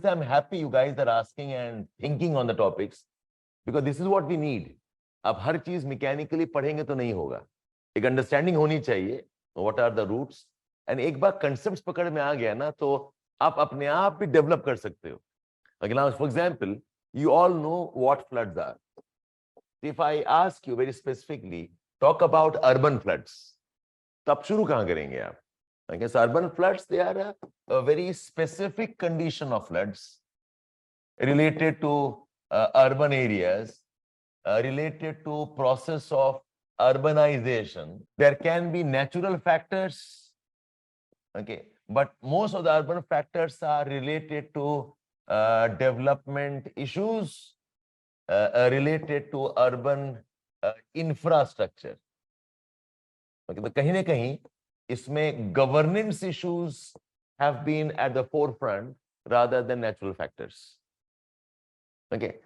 obviously I'm happy you guys are asking and thinking on the topics because this is what we need. अब हर चीज mechanically पढ़ेंगे तो नहीं होगा, एक अंडरस्टैंडिंग होनी चाहिए what are the roots, and एक बार कंसेप्ट्स पकड़ में आ गया ना तो आप अपने आप भी डेवलप कर सकते हो. Now, for example, you all know what floods are. If I ask you very specifically, talk about urban floods, तब शुरू कहाँ करेंगे आप? I guess urban floods, they are a very specific condition of floods related to urban areas, related to process of urbanization. There can be natural factors, okay, but most of the urban factors are related to development issues related to urban infrastructure. Okay, तो कहीं ना कहीं इसमें governance issues have been at the forefront rather than natural factors. Okay,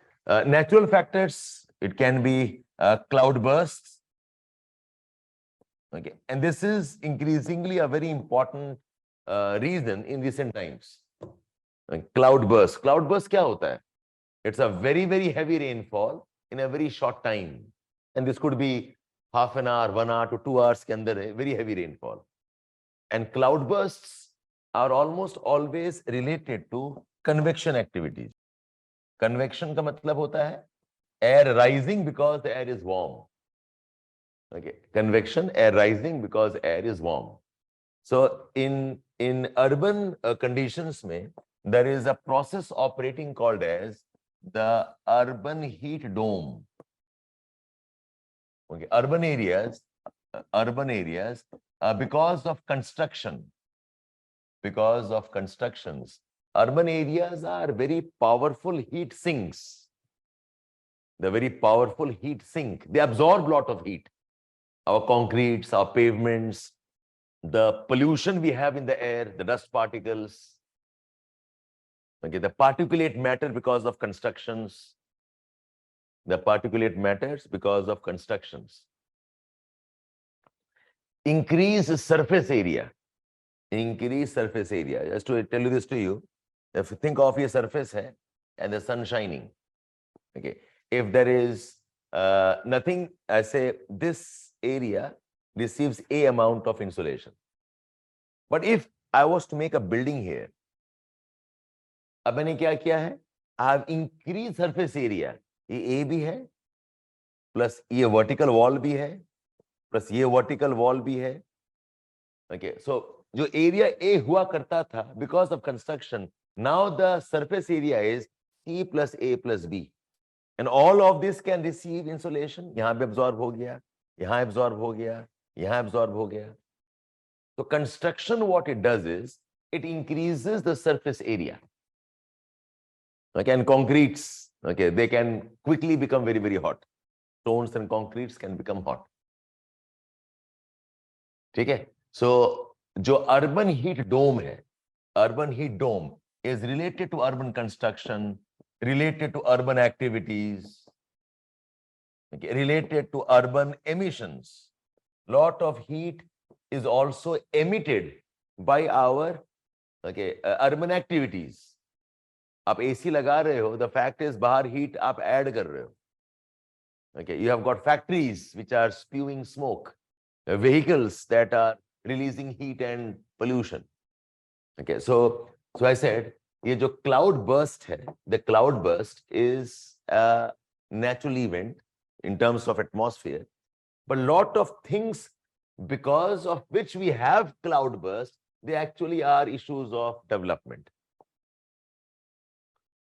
natural factors, it can be cloud bursts. Okay, and this is increasingly a very important reason in recent times. Cloud burst. Cloud burst क्या होता है? It's a very, very heavy rainfall in a very short time. And this could be half an hour, 1 hour to 2 hours के अंदर है, very heavy rainfall. And cloud bursts are almost always related to convection activities. Convection का मतलब होता है air rising because the air is warm. Okay, convection, air rising because air is warm. So in urban conditions में, there is a process operating called as the urban heat dome. Okay, urban areas, because of constructions, urban areas are very powerful heat sinks. They're very powerful heat sink. They absorb a lot of heat. Our concretes, our pavements, the pollution we have in the air, the dust particles, okay, the particulate matter because of constructions, increase surface area. Just to tell you this to you, if you think of your surface hai, and the sun shining, okay, if there is nothing, I say this area receives a amount of insolation. But if I was to make a building here, अब मैंने क्या किया है? I have increased surface area. ये A भी है, plus ये vertical wall भी है, plus ये vertical wall भी है. Okay, so जो area A हुआ करता था because of construction, now the surface area is C plus A plus B. And all of this can receive insolation. यहाँ पे absorb हो गया, यहाँ absorb हो गया, यहाँ absorb हो गया. So construction, what it does is, it increases the surface area. Okay, and concretes, okay, they can quickly become very, very hot. Stones and concretes can become hot. ठीक है? So जो urban heat dome है, urban heat dome is related to urban construction, related to urban activities, okay, related to urban emissions. Lot of heat is also emitted by our urban activities. आप AC लगा रहे हो, the fact is बाहर heat आप add कर रहे हो. Okay, you have got factories which are spewing smoke, vehicles that are releasing heat and pollution. Okay, so I said ये जो cloud burst है, the cloud burst is a natural event in terms of atmosphere, but lot of things because of which we have cloud burst, they actually are issues of development.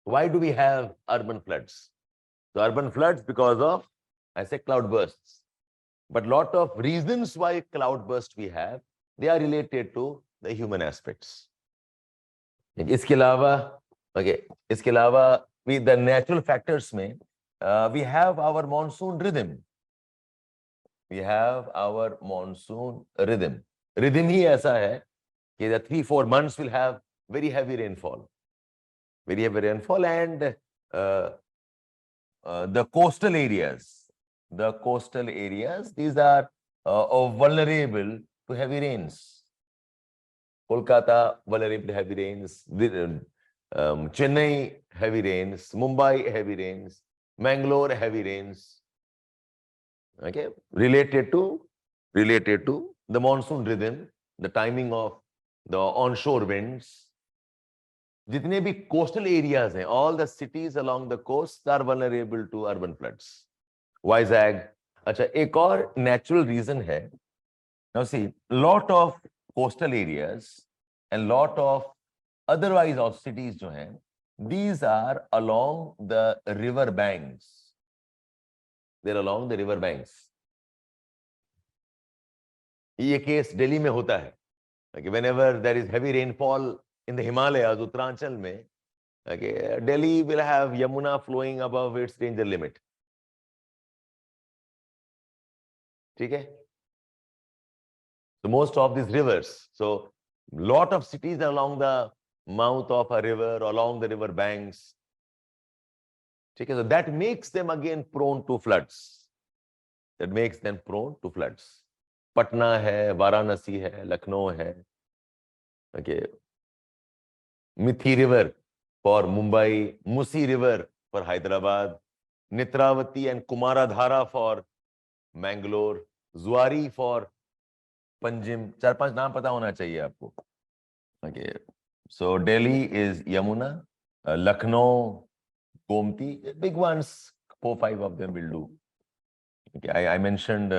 Why do we have urban floods? The urban floods because of, I say, cloud bursts. But lot of reasons why cloud burst we have, they are related to the human aspects. इसके अलावा with the natural factors में, we have our monsoon rhythm. Rhythm ही ऐसा है कि the 3-4 months will have very heavy rainfall. And the coastal areas, these are vulnerable to heavy rains. Kolkata, vulnerable to heavy rains. Chennai, heavy rains. Mumbai, heavy rains. Mangalore, heavy rains. Okay, related to the monsoon rhythm, the timing of the onshore winds. जितने भी coastal areas हैं, all the cities along the coast are vulnerable to urban floods. Vizag. अच्छा, एक और natural reason है. Now see, lot of coastal areas and lot of otherwise of cities जो हैं, these are along the river banks. They're along the river banks. ये case Delhi में होता है. Okay, whenever there is heavy rainfall in the Himalayas, Uttaranchal में, okay, Delhi will have Yamuna flowing above its danger limit. ठीक है? So most of these rivers, so lot of cities along the mouth of a river, along the river banks. ठीक है? So that makes them again prone to floods. That makes them prone to floods. Patna है, वाराणसी है, लखनऊ है. Okay. Mithi River for Mumbai, Musi River for Hyderabad, Netravati and Kumaradhara for Mangalore, Zuari for Panjim. 4-5 नाम पता होना चाहिए आपको. Okay. So Delhi is Yamuna, Lucknow, Gomti, big ones, 4-5 of them will do. Okay. I mentioned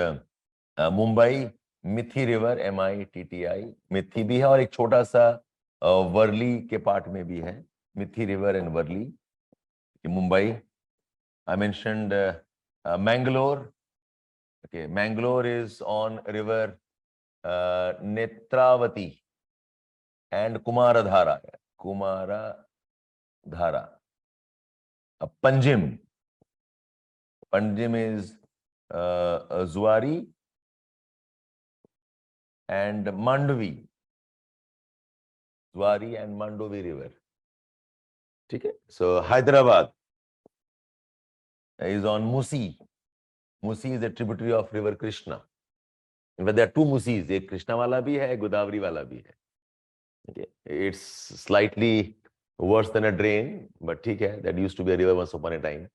Mumbai, Mithi River, MITTI, Mithi भी है और एक छोटा सा वर्ली के पार्ट में भी है, Mithi river and Worli. Mumbai, I mentioned Mangalore. Okay, Mangalore is on river Netravati and Kumaradhara. Panjim is Zuari and Mandovi. Zuari and Mandovi River. ठीक है? So Hyderabad is on Musi. Musi is a tributary of river Krishna. But there are two Musis. एक कृष्णा वाला भी है, गोदावरी वाला भी है. Okay. It's slightly worse than a drain, but ठीक है, that used to be a river once upon a time.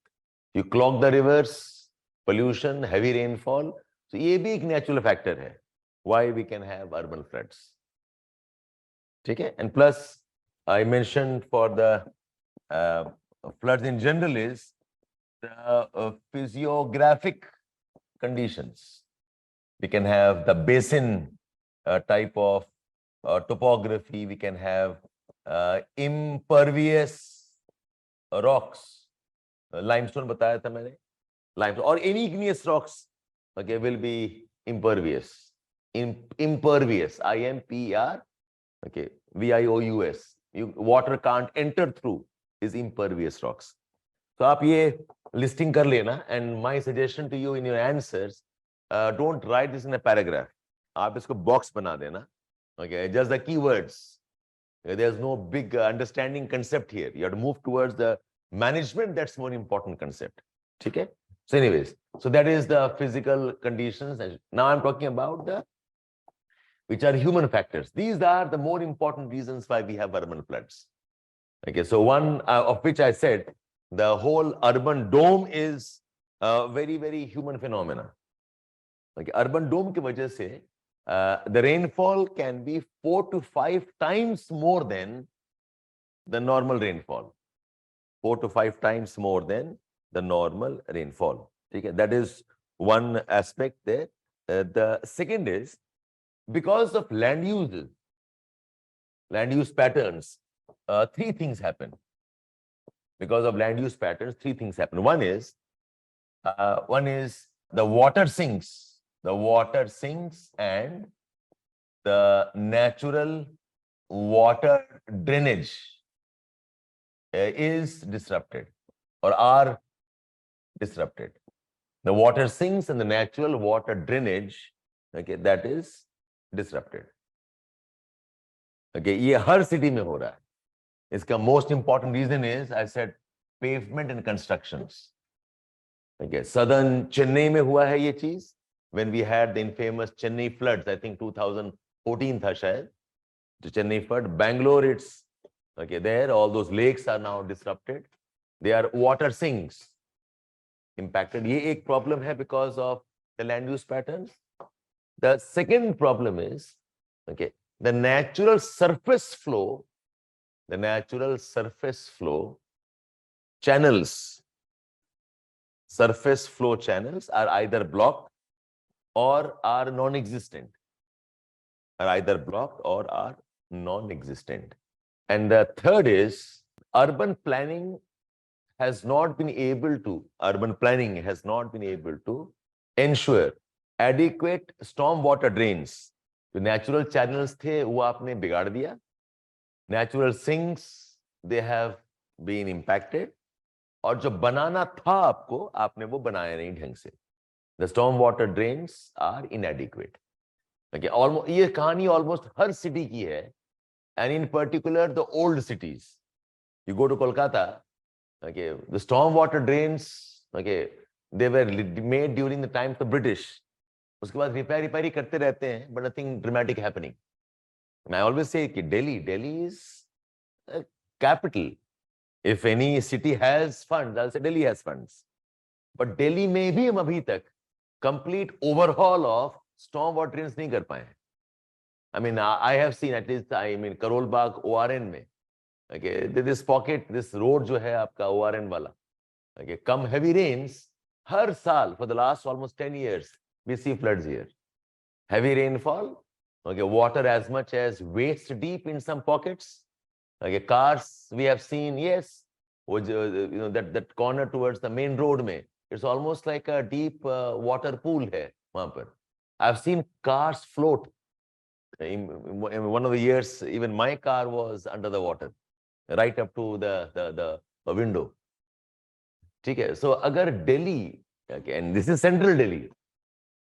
You clog the rivers, pollution, heavy rainfall. So ये भी एक natural factor है. Why we can have urban floods. ठीक है? And plus, I mentioned for the floods in general is the physiographic conditions. We can have the basin type of topography. We can have impervious rocks. Limestone बताया था मैंने. Limestone or any igneous rocks, okay, will be impervious. Impervious. IMPR. Okay. VIOUS. Water can't enter through is impervious rocks. So आप ये listing कर लेना, and my suggestion to you in your answers, don't write this in a paragraph. आप इसको box बना देना. Okay, just the keywords. There's no big understanding concept here. You have to move towards the management. That's more important concept. ठीक है? So anyways, so that is the physical conditions. Now I'm talking about the which are human factors. These are the more important reasons why we have urban floods. Okay, so one of which I said, the whole urban dome is a very, very human phenomena. Okay, urban dome की वजह से the rainfall can be 4 to 5 times more than the normal rainfall. 4 to 5 times more than the normal rainfall. Okay, that is one aspect there. The second is because of land use patterns, 3 things happen. Because of land use patterns, 3 things happen. One is the water sinks. The water sinks and the natural water drainage is disrupted or are disrupted. The water sinks and the natural water drainage, okay, that is disrupted. Okay, ये हर city में हो रहा है. इसका most important reason is, I said, pavement and constructions. Okay, southern Chennai में हुआ है ये चीज. When we had the infamous Chennai floods, I think 2014 था शायद, the Chennai flood. Bangalore, it's Okay, there all those lakes are now disrupted. They are water sinks impacted. ये एक problem है because of the land use patterns. The second problem is, okay, the natural surface flow channels, surface flow channels are either blocked or are non-existent, And the third is urban planning has not been able to ensure adequate storm water drains. जो natural channels थे वो आपने बिगाड़ दिया. Natural sinks, they have been impacted. और जो बनाना था आपको, आपने वो बनाया नहीं ढंग से. The storm water drains are inadequate. Okay, almost ये कहानी almost हर city की है, and in particular the old cities. You go to Kolkata, okay, the storm water drains, okay, they were made during the times of British. उसके बाद repair ही करते रहते हैं, but nothing dramatic happening. And I always say कि Delhi is a capital. If any city has funds, I'll say Delhi has funds. But Delhi में भी हम अभी तक complete overhaul of storm water drains नहीं कर पाए हैं. I mean, I have seen at least, I mean, Karol Bagh ORN में, okay, this pocket, this road जो है आपका ORN वाला, okay, come heavy rains, हर साल for the last almost 10 years, we see floods here. Heavy rainfall, okay, water as much as waist deep in some pockets. Okay, cars we have seen, yes, you know, that corner towards the main road mein, it's almost like a deep water pool hai wahan par. I've seen cars float. In one of the years, even my car was under the water, right up to the window. ठीक है, so अगर Delhi, okay, and this is central Delhi,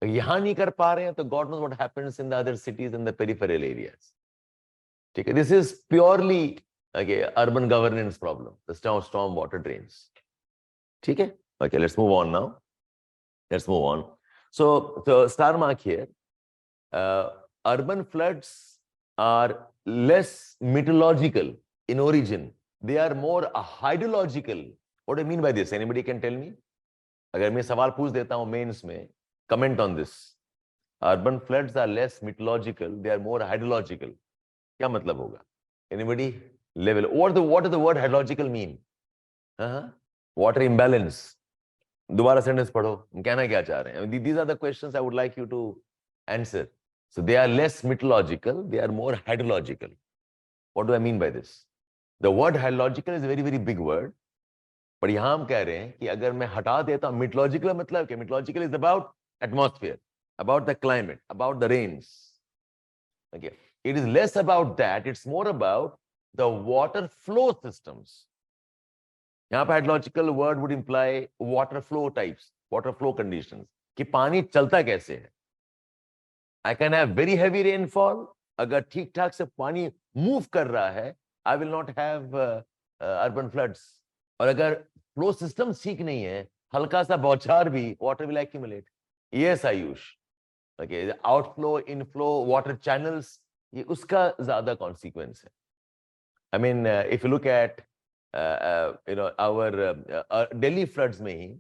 यहाँ नहीं कर पा रहे हैं, तो God knows what happens in the other cities in the peripheral areas. ठीक है, this is purely, okay, urban governance problem, the storm water drains. ठीक है, okay, let's move on now. So star mark here. Urban floods are less meteorological in origin. They are more hydrological. What do I mean by this? Anybody can tell me? अगर मैं सवाल पूछ देता हूँ mains में, comment on this. Urban floods are less meteorological. They are more hydrological. क्या मतलब होगा? Anybody? Level. What does the word hydrological mean? Water imbalance. दोबारा sentence पढ़ो. कहना क्या चाह रहे हैं? These are the questions I would like you to answer. So they are less meteorological. They are more hydrological. What do I mean by this? The word hydrological is a very, very big word. पर यहाँ हम कह रहे हैं कि अगर मैं हटा देता हूँ meteorological मतलब क्या? Meteorological is about atmosphere, about the climate, about the rains. Okay. It is less about that. It's more about the water flow systems. यहाँ पे hydrological word would imply water flow types, water flow conditions. कि पानी चलता कैसे है? I can have very heavy rainfall. अगर ठीक ठाक से पानी move कर रहा है, I will not have urban floods. और अगर flow systems ठीक नहीं है, हल्का सा बौछार भी, water will accumulate. Yes, Ayush. Okay, the outflow, inflow, water channels, ये उसका ज़्यादा consequence है. I mean, if you look at you know, our Delhi floods में ही,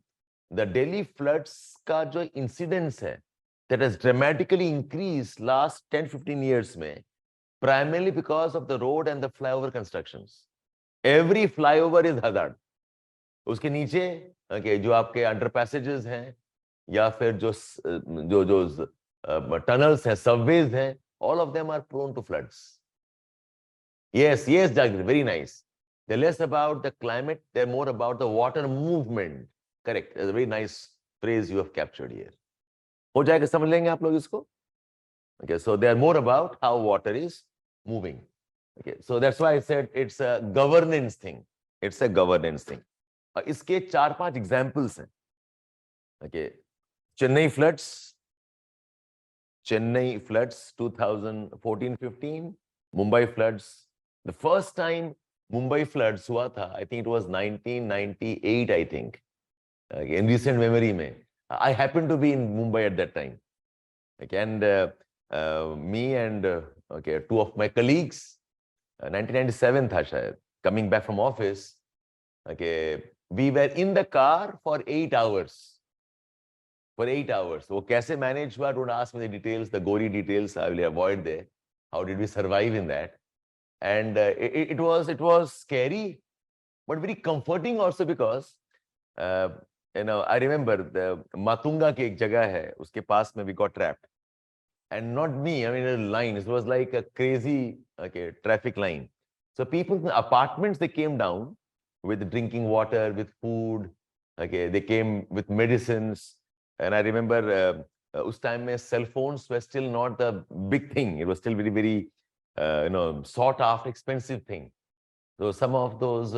the Delhi floods का जो incidence है, that has dramatically increased last 10-15 years में, primarily because of the road and the flyover constructions. Every flyover is hazard. उसके नीचे, okay, जो आपके underpassages हैं, या फिर जो tunnels हैं, subways हैं, all of them are prone to floods. Yes, Jagdish, very nice. They're less about the climate, they're more about the water movement. Correct. That's a very nice phrase you have captured here. हो जाएगा, समझ लेंगे आप लोग इसको? Okay, so they are more about how water is moving. Okay, so that's why I said it's a governance thing. It's a governance thing. इसके 4-5 examples हैं. Okay, Chennai floods 2014-15, Mumbai floods. The first time Mumbai floods हुआ था, I think it was 1998, I think. In recent memory में, I happened to be in Mumbai at that time. Okay, and me and okay, 2 of my colleagues, 1997 था शायद. coming back from office, okay, we were in the car for 8 hours. For 8 hours. वो कैसे manage हुआ? Don't ask me the details, the gory details. I will avoid there. How did we survive in that? And it was scary, but very comforting also because I remember the Matunga की एक जगह है, उसके पास में we got trapped. And not me, I mean a line. It was like a crazy traffic line. So people in the apartments, they came down with drinking water, with food. Okay, they came with medicines. And I remember us time mein cell phones were still not a big thing. It was still very, very sought after, expensive thing. So some of those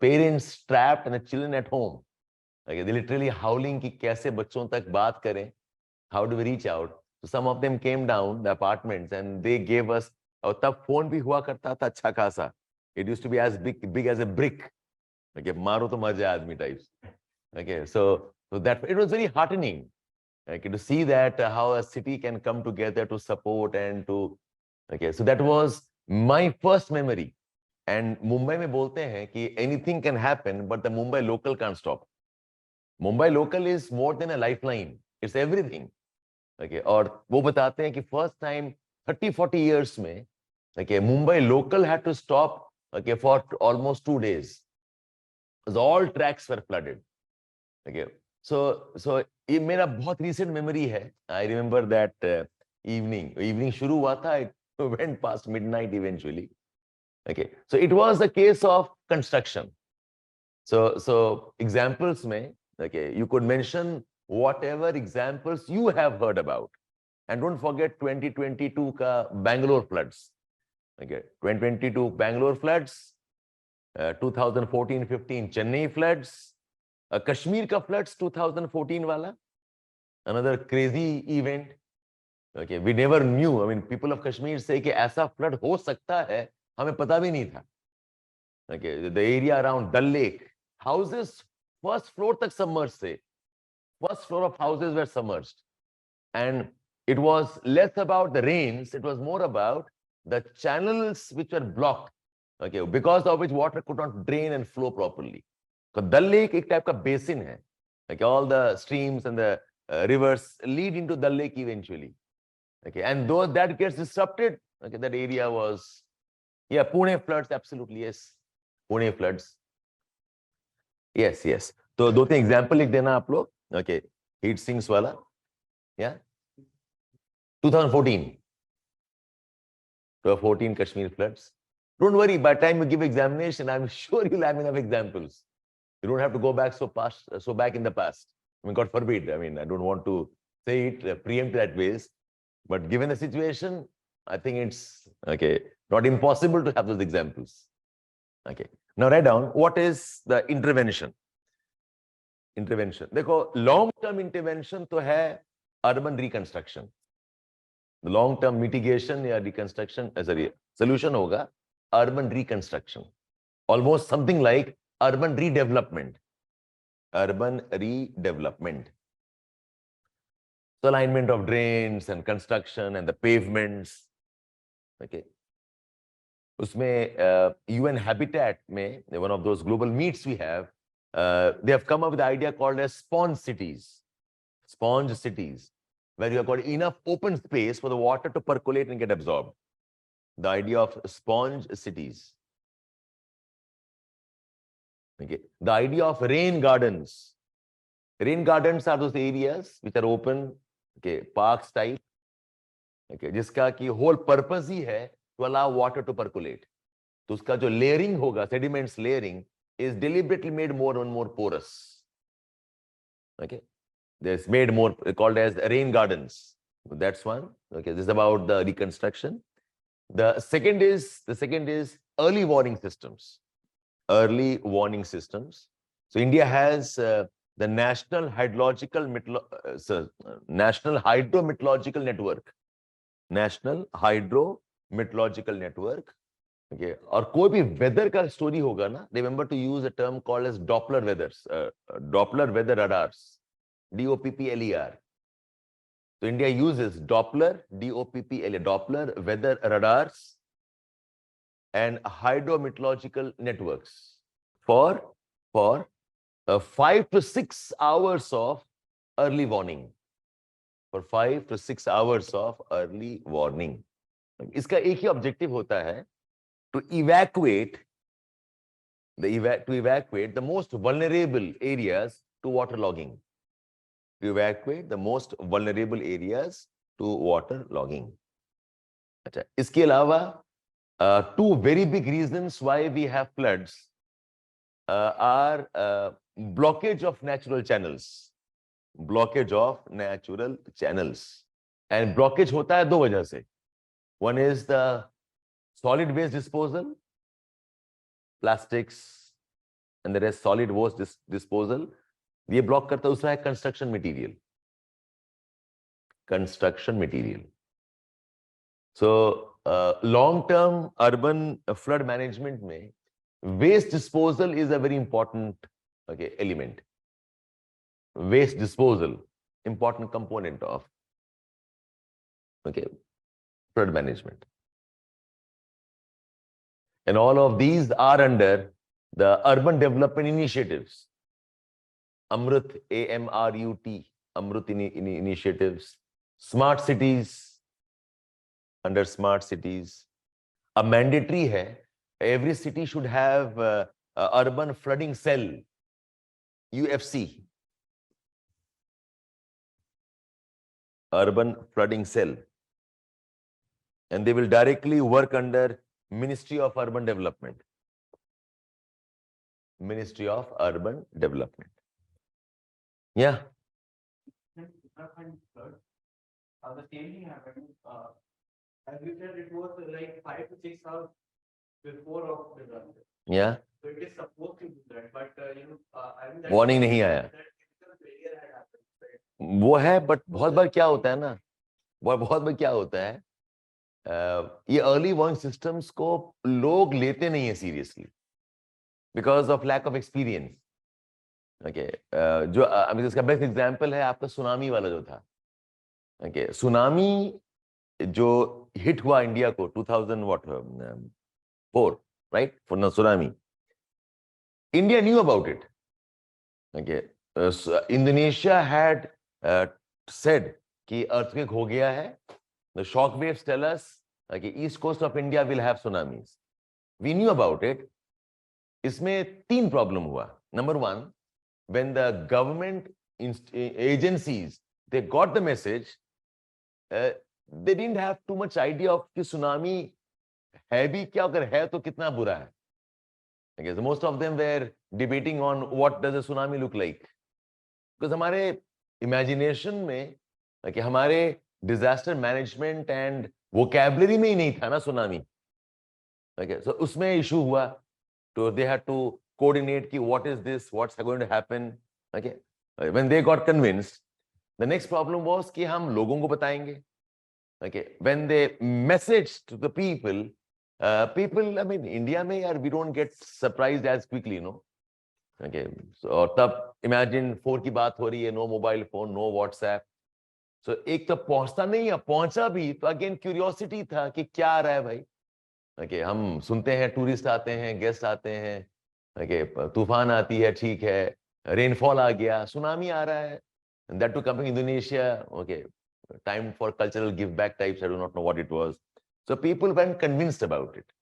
parents trapped and the children at home. Okay, they literally howling कि कैसे बच्चों तक बात करें. How do we reach out? So some of them came down the apartments and they gave us. और तब phone भी हुआ करता था अच्छा खासा. It used to be as big as a brick. Okay, मारो तो मर जाए आदमी types. Okay, so that it was very heartening. Okay, to see that how a city can come together to support and to. Okay, so that was my first memory. And Mumbai में बोलते हैं कि anything can happen, but the Mumbai local can't stop. Mumbai local is more than a lifeline. It's everything. Okay, और वो बताते हैं कि first time 30-40 years में, okay, Mumbai local had to stop, okay, for almost 2 days. Because all tracks were flooded. Okay, so ये मेरा बहुत recent memory है. I remember that evening शुरू हुआ था. It went past midnight eventually. Okay, so it was a case of construction. So examples में, okay, you could mention whatever examples you have heard about. And don't forget 2022 ka Bangalore floods. Okay, 2022 Bangalore floods, 2014-15 Chennai floods, Kashmir ka floods 2014 wala, another crazy event. Okay, we never knew. I mean, people of Kashmir say कि ऐसा flood हो सकता है, हमें पता भी नहीं था. Okay, the area around Dal Lake, houses first floor tak submerged se. First floor of houses were submerged. And it was less about the rains, it was more about the channels which were blocked, okay, because of which water could not drain and flow properly. So Dal Lake एक type का basin है. Okay, all the streams and the rivers lead into Dal Lake eventually. Okay, and though that gets disrupted, okay, that area was, yeah, Pune floods, absolutely, yes. Pune floods. Yes, yes. तो दो तीन example लिख देना आप लोग. Okay, heat sinks वाला. Yeah. 2014. 2014 Kashmir floods. Don't worry, by the time you give examination, I'm sure you'll have enough examples. You don't have to go back so back in the past. I mean, God forbid. I mean, I don't want to say it, preempt that ways. But given the situation, I think it's okay, not impossible to have those examples. Okay. Now write down what is the intervention. Intervention. देखो, long-term intervention तो है urban reconstruction. The long-term mitigation या reconstruction, solution होगा urban reconstruction. Almost something like urban redevelopment. Urban redevelopment. So alignment of drains and construction and the pavements. Okay. उसमें UN Habitat में, one of those global meets we have, they have come up with the idea called as sponge cities. Sponge cities, where you have got enough open space for the water to percolate and get absorbed. The idea of sponge cities. Okay. The idea of rain gardens. Rain gardens are those areas which are open, okay, parks type, okay, जिसका की whole purpose ही है to allow water to percolate. तो उसका जो layering होगा, sediments layering, is deliberately made more and more porous. Okay, it's made more, called as rain gardens. That's one. Okay, this is about the reconstruction. The second is early warning systems. Early warning systems. So India has the National Hydrometeorological Network. National Hydrometeorological Network. Okay, और कोई भी weather का story होगा ना, remember to use a term called as Doppler weathers, Doppler weather radars, DOPPLER. So India uses Doppler, DOPPLER, Doppler weather radars. and hydrometeorological networks for 5 to 6 hours of early warning. For 5 to 6 hours of early warning. इसका एक ही objective होता है, to evacuate the most vulnerable areas to waterlogging. To evacuate the most vulnerable areas to waterlogging. अच्छा, इसके अलावा two very big reasons why we have floods are blockage of natural channels. Blockage of natural channels. And blockage होता है दो वजह से. One is the solid waste disposal, plastics, and the rest solid waste disposal. ये block करता है. दूसरा है construction material. Construction material. So long-term urban flood management में waste disposal is a very important element. Waste disposal, important component of flood management. And all of these are under the urban development initiatives. Amrut, A-M-R-U-T, Amrut initiatives. Smart cities, under smart cities. A mandatory hai, every city should have a urban flooding cell, UFC. Urban flooding cell. And they will directly work under Ministry of Urban Development. Ministry of Urban Development. Yeah. The changing happened. As you said, it was like 5 to 6 hours before of disaster. Yeah. So it is supposed to do that, but I mean that Warning नहीं आया. That physical failure had happened. वो है, but बहुत बार क्या होता है ना, बहुत बार क्या होता है, ये अर्ली वार्निंग सिस्टम्स को लोग लेते नहीं है seriously because of lack of experience. Okay, जो इसका बेस्ट एग्जांपल है आपका सुनामी वाला जो था. ओके, सुनामी जो हिट हुआ इंडिया को 2004, right, for tsunami. India knew about it. Okay, Indonesia had said कि अर्थक्वेक हो गया है. The shock waves tell us east coast of India will have tsunamis. We knew about it. इसमें तीन problem हुआ. Number one, when the government agencies they got the message, they didn't have too much idea of कि tsunami है भी क्या, अगर है तो कितना बुरा है. I guess most of them were debating on what does a tsunami look like. Because हमारे imagination में कि हमारे डिजास्टर मैनेजमेंट एंड वोकैबुलरी में ही नहीं था ना सुनामी. ओके, सो उसमें इशू हुआ. तो दे हैड टू कोऑर्डिनेट कि what is this, what's going to happen. Okay, when they got convinced, the next problem was कि हम लोगों को बताएंगे. Okay, when they message to the people, I mean India में यार we don't get surprised as quickly, no. Okay, so तब imagine 4 की बात हो रही है, no mobile phone, no WhatsApp. So, एक तो पहुंचता नहीं है, पहुंचा भी तो अगेन क्यूरियोसिटी था कि क्या आ रहा है भाई. ओके, हम सुनते हैं टूरिस्ट आते हैं, गेस्ट आते हैं. ओके, तूफान आती है, ठीक है, रेनफॉल आ गया, सुनामी आ रहा है. That too coming Indonesia. Okay, time for cultural give back types, I do not know what it was. So people were convinced about it.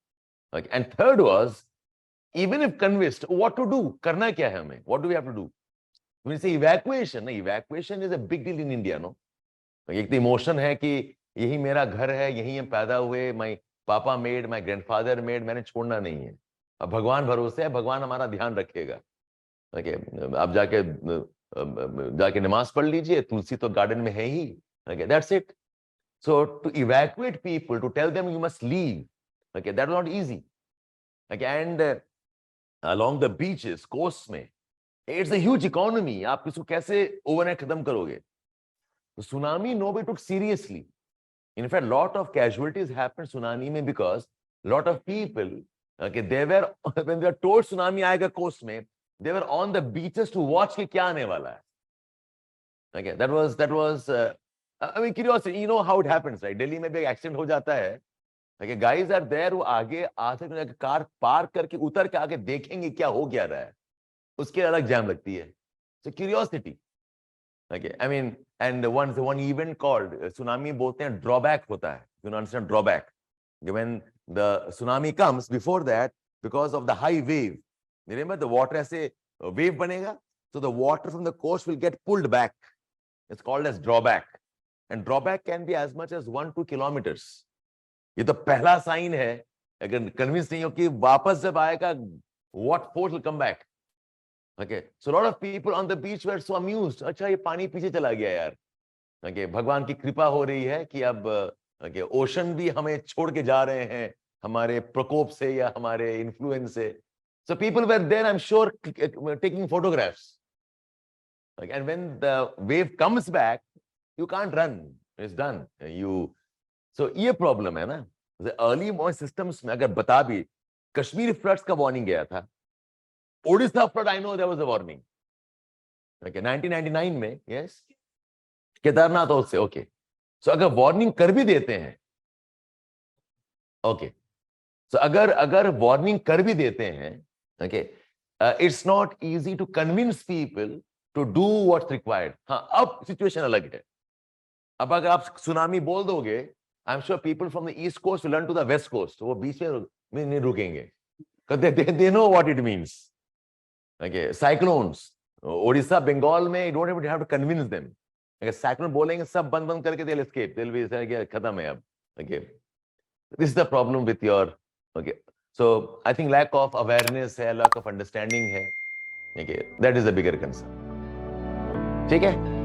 Okay, and third was, even if convinced, what to do, करना क्या है हमें, what do we have to do. When से evacuation, evacuation is a big deal in India, no. एक तो emotion है कि यही मेरा घर है, यही हम पैदा हुए, माय पापा मेड, माय ग्रैंडफादर मेड, मैंने छोड़ना नहीं है. अब भगवान भरोसे है, भगवान हमारा ध्यान रखेगा. ओके, आप जाके नमाज पढ़ लीजिए, तुलसी तो गार्डन में है ही. Okay, that's it. So to evacuate people, to tell them you must leave, okay, that is not easy. Okay, and along the beaches, coast में इट्स अ ह्यूज इकोनॉमी. आप इसको कैसे ओवरनाइट खत्म करोगे. The tsunami nobody took seriously. In fact, lot of casualties happened tsunami mein because lot of people, okay, they were when they were told tsunami आएगा coast में, they were on the beaches to watch कि क्या आने वाला है. Okay, that was I mean curiosity. You know how it happens, right? Delhi में भी accident हो जाता है, Okay, guys are there, वो आगे आते कार पार्क करके उतर के आगे देखेंगे क्या हो क्या रहा है, उसके अलग जैम लगती है. So curiosity. Okay, I mean, and one event called tsunami बोलते हैं drawback होता है. You understand drawback? When the tsunami comes, before that, because of the high wave, remember the water ऐसे wave बनेगा, so the water from the coast will get pulled back. It's called as drawback, and drawback can be as much as 1-2 kilometers. ये तो पहला sign है. अगर convince नहीं हो कि वापस जब आएगा, what force will come back? Okay, so a lot of people on the beach were so amused. अच्छा ये पानी पीछे चला गया यार. Okay, भगवान की कृपा हो रही है कि अब okay, ओशन भी हमें छोड़ के जा रहे हैं हमारे प्रकोप से या हमारे इन्फ्लुएंस से. So people were there, I'm sure, taking photographs. Okay, and when the wave comes back, you can't run. It's done. So ये प्रॉब्लम है ना. The early systems में अगर बता भी, कश्मीर फ्लड्स का वार्निंग गया था. Odisha flood, I know there was a warning. Okay, 1999 में, yes. केदारनाथ उससे, okay. So अगर वार्निंग कर भी देते हैं, okay. So अगर वार्निंग कर भी देते हैं, okay, it's not easy to convince people to do what's required. हाँ, अब सिचुएशन अलग है. अब अगर आप सुनामी बोल दोगे, I'm sure people from the east coast will run to the west coast. वो बीच में नहीं रुकेंगे. Because they know what it means. Okay, cyclones. Odisha, Bengal में, you don't even have to convince them. Okay, cyclone बोलेंगे सब बंद करके they'll escape. They'll be saying खत्म है अब. Okay, this is the problem with your. Okay, so I think lack of awareness है, lack of understanding है. Okay, that is the bigger concern. ठीक है?